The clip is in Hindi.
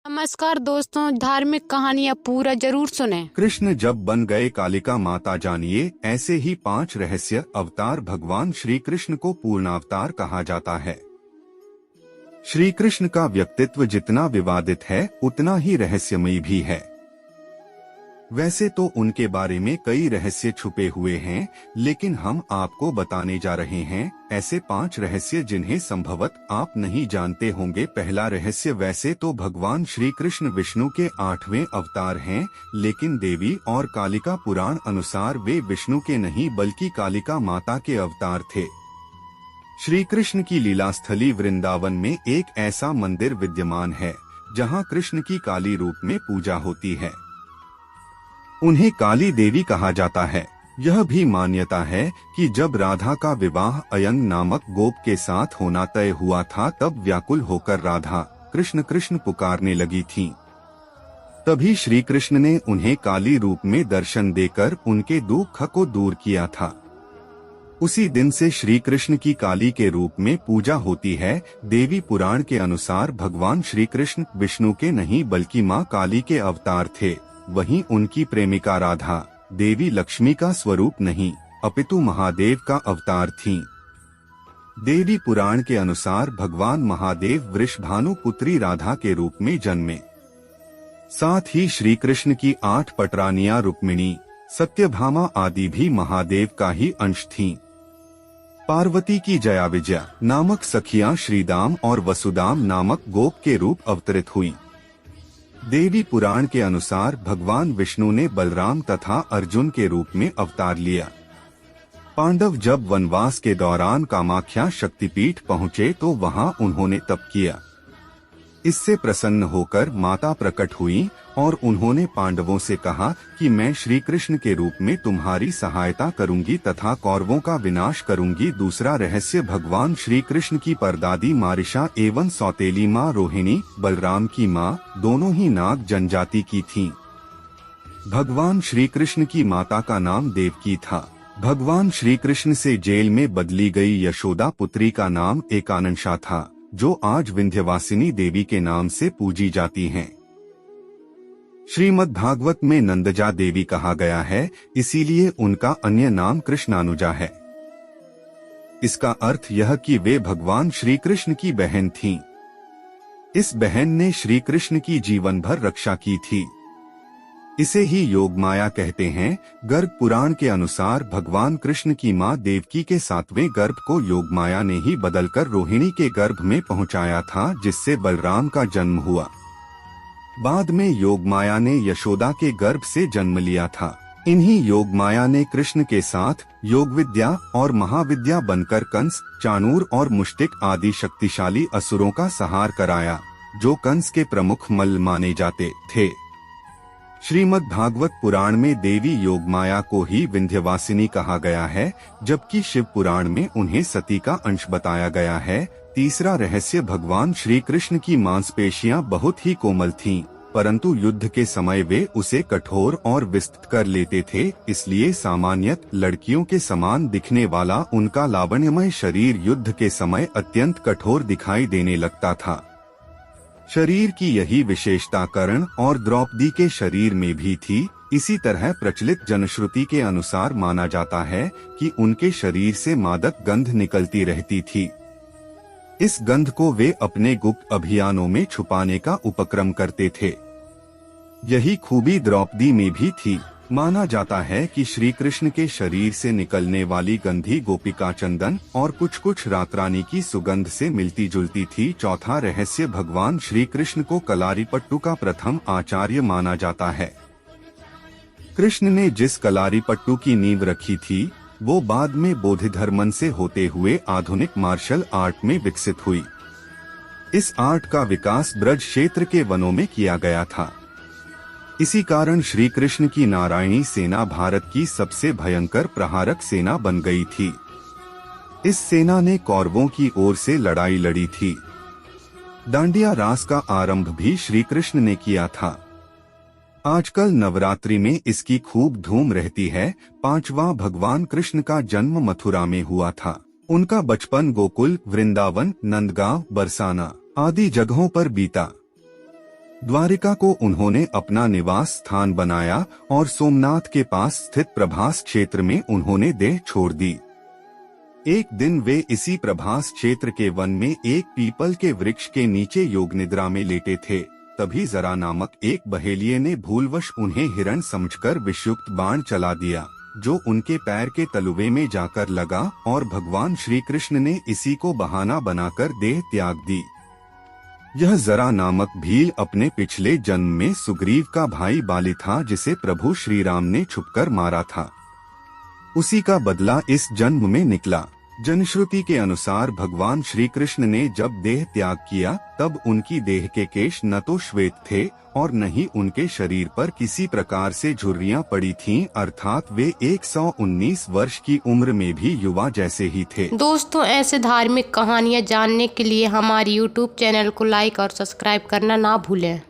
नमस्कार दोस्तों, धार्मिक कहानियाँ पूरा जरूर सुने। कृष्ण जब बन गए कालिका माता, जानिए ऐसे ही 5 रहस्य अवतार। भगवान श्री कृष्ण को पूर्णावतार कहा जाता है। श्री कृष्ण का व्यक्तित्व जितना विवादित है उतना ही रहस्यमयी भी है। वैसे तो उनके बारे में कई रहस्य छुपे हुए हैं, लेकिन हम आपको बताने जा रहे हैं ऐसे 5 रहस्य जिन्हें संभवत आप नहीं जानते होंगे। पहला रहस्य, वैसे तो भगवान श्री कृष्ण विष्णु के 8वें अवतार हैं, लेकिन देवी और कालिका पुराण अनुसार वे विष्णु के नहीं बल्कि कालिका माता के अवतार थे। श्री कृष्ण की लीला स्थली वृंदावन में एक ऐसा मंदिर विद्यमान है जहाँ कृष्ण की काली रूप में पूजा होती है। उन्हें काली देवी कहा जाता है। यह भी मान्यता है कि जब राधा का विवाह अयंग नामक गोप के साथ होना तय हुआ था, तब व्याकुल होकर राधा कृष्ण कृष्ण पुकारने लगी थीं। तभी श्री कृष्ण ने उन्हें काली रूप में दर्शन देकर उनके दुख को दूर किया था। उसी दिन से श्री कृष्ण की काली के रूप में पूजा होती है। देवी पुराण के अनुसार भगवान श्री कृष्ण विष्णु के नहीं बल्कि मां काली के अवतार थे। वहीं उनकी प्रेमिका राधा देवी लक्ष्मी का स्वरूप नहीं अपितु महादेव का अवतार थीं। देवी पुराण के अनुसार भगवान महादेव वृषभानु पुत्री राधा के रूप में जन्मे। साथ ही श्री कृष्ण की 8 पटरानियां रुक्मिणी, सत्यभामा आदि भी महादेव का ही अंश थीं। पार्वती की जया विजया नामक सखियां श्रीदाम और वसुदाम नामक गोप के रूप अवतरित हुई। देवी पुराण के अनुसार भगवान विष्णु ने बलराम तथा अर्जुन के रूप में अवतार लिया। पांडव जब वनवास के दौरान कामाख्या शक्तिपीठ पहुँचे तो वहां उन्होंने तप किया। इससे प्रसन्न होकर माता प्रकट हुई और उन्होंने पांडवों से कहा कि मैं श्री कृष्ण के रूप में तुम्हारी सहायता करूंगी तथा कौरवों का विनाश करूंगी। दूसरा रहस्य, भगवान श्री कृष्ण की परदादी मारिशा एवं सौतेली माँ रोहिणी बलराम की माँ दोनों ही नाग जनजाति की थीं। भगवान श्री कृष्ण की माता का नाम देवकी था। भगवान श्री कृष्ण से जेल में बदली गई यशोदा पुत्री का नाम एकानंशा था, जो आज विंध्यवासिनी देवी के नाम से पूजी जाती हैं। श्रीमद् भागवत में नंदजा देवी कहा गया है, इसीलिए उनका अन्य नाम कृष्णानुजा है। इसका अर्थ यह कि वे भगवान श्री कृष्ण की बहन थीं। इस बहन ने श्री कृष्ण की जीवन भर रक्षा की थी। इसे ही योगमाया कहते हैं। गर्ग पुराण के अनुसार भगवान कृष्ण की मां देवकी के 7वें गर्भ को योगमाया ने ही बदलकर रोहिणी के गर्भ में पहुंचाया था, जिससे बलराम का जन्म हुआ। बाद में योगमाया ने यशोदा के गर्भ से जन्म लिया था। इन्हीं योगमाया ने कृष्ण के साथ योग विद्या और महाविद्या बनकर कंस, चाणूर और मुष्टिक आदि शक्तिशाली असुरों का संहार कराया, जो कंस के प्रमुख मल्ल माने जाते थे। श्रीमद् भागवत पुराण में देवी योगमाया को ही विंध्यवासिनी कहा गया है, जबकि शिव पुराण में उन्हें सती का अंश बताया गया है। तीसरा रहस्य, भगवान श्री कृष्ण की मांसपेशियां बहुत ही कोमल थीं, परंतु युद्ध के समय वे उसे कठोर और विस्तृत कर लेते थे। इसलिए सामान्यत लड़कियों के समान दिखने वाला उनका लावण्यमय शरीर युद्ध के समय अत्यंत कठोर दिखाई देने लगता था। शरीर की यही विशेषता कर्ण और द्रौपदी के शरीर में भी थी। इसी तरह प्रचलित जनश्रुति के अनुसार माना जाता है कि उनके शरीर से मादक गंध निकलती रहती थी। इस गंध को वे अपने गुप्त अभियानों में छुपाने का उपक्रम करते थे। यही खूबी द्रौपदी में भी थी। माना जाता है कि श्री कृष्ण के शरीर से निकलने वाली गंधी गोपिका चंदन और कुछ रातरानी की सुगंध से मिलती जुलती थी। चौथा रहस्य, भगवान श्री कृष्ण को कलारीपट्टू का प्रथम आचार्य माना जाता है। कृष्ण ने जिस कलारीपट्टू की नींव रखी थी, वो बाद में बोधिधर्मन से होते हुए आधुनिक मार्शल आर्ट में विकसित हुई। इस आर्ट का विकास ब्रज क्षेत्र के वनों में किया गया था। इसी कारण श्री कृष्ण की नारायणी सेना भारत की सबसे भयंकर प्रहारक सेना बन गई थी। इस सेना ने कौरवों की ओर से लड़ाई लड़ी थी। दांडिया रास का आरंभ भी श्री कृष्ण ने किया था। आजकल नवरात्रि में इसकी खूब धूम रहती है। 5वां, भगवान कृष्ण का जन्म मथुरा में हुआ था। उनका बचपन गोकुल, वृंदावन, नंदगांव, बरसाना आदि जगहों पर बीता। द्वारिका को उन्होंने अपना निवास स्थान बनाया और सोमनाथ के पास स्थित प्रभास क्षेत्र में उन्होंने देह छोड़ दी। एक दिन वे इसी प्रभास क्षेत्र के वन में एक पीपल के वृक्ष के नीचे योग निद्रा में लेटे थे। तभी जरा नामक एक बहेलिये ने भूलवश उन्हें हिरण समझकर विषयुक्त बाण चला दिया, जो उनके पैर के तलुवे में जाकर लगा और भगवान श्री कृष्ण ने इसी को बहाना बनाकर देह त्याग दी। यह जरा नामक भील अपने पिछले जन्म में सुग्रीव का भाई बाली था, जिसे प्रभु श्री राम ने छुपकर मारा था। उसी का बदला इस जन्म में निकला। जनश्रुति के अनुसार भगवान श्री कृष्ण ने जब देह त्याग किया तब उनकी देह के केश न तो श्वेत थे और न ही उनके शरीर पर किसी प्रकार से झुर्रियां पड़ी थीं, अर्थात वे 119 वर्ष की उम्र में भी युवा जैसे ही थे। दोस्तों, ऐसे धार्मिक कहानियाँ जानने के लिए हमारे YouTube चैनल को लाइक और सब्सक्राइब करना ना भूलें।